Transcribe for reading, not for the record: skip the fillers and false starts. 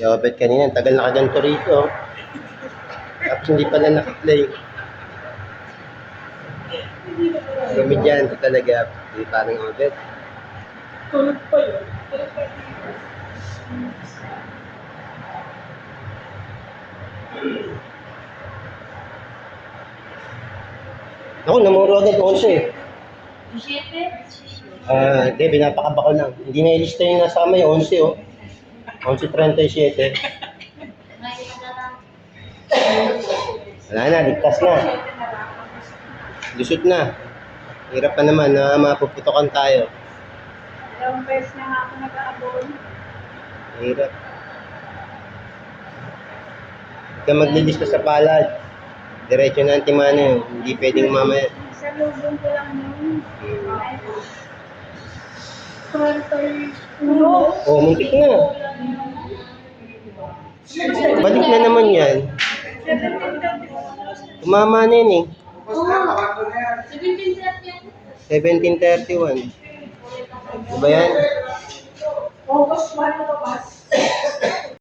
Yobet kanina, ang tagal nakaganto rito. Tapos hindi pala nakaplay. Gamit yan, ito talaga. Hindi parang Yobet. Tulog pa yun. Ako, namuro agad 11. 7? Hindi, binapakaba ko lang. Hindi na-ilista yung nasa kamay, 11 oh. 11:37. Wala na, ligtas na. Lusot na. Hirap pa naman na mapuputokan tayo. Dalawang beses na nga ako nag-aabon. Hirap. Huwag ka maglilista sa palad. Diretso na ang timano yun. Hindi pwedeng mamaya. Sa lubong ko lang yun. Oh, muntik na. Balik na naman yan. 17:31. Tumama na yun eh. 17:31. 17:31. Diba yan? August 1 lumabas.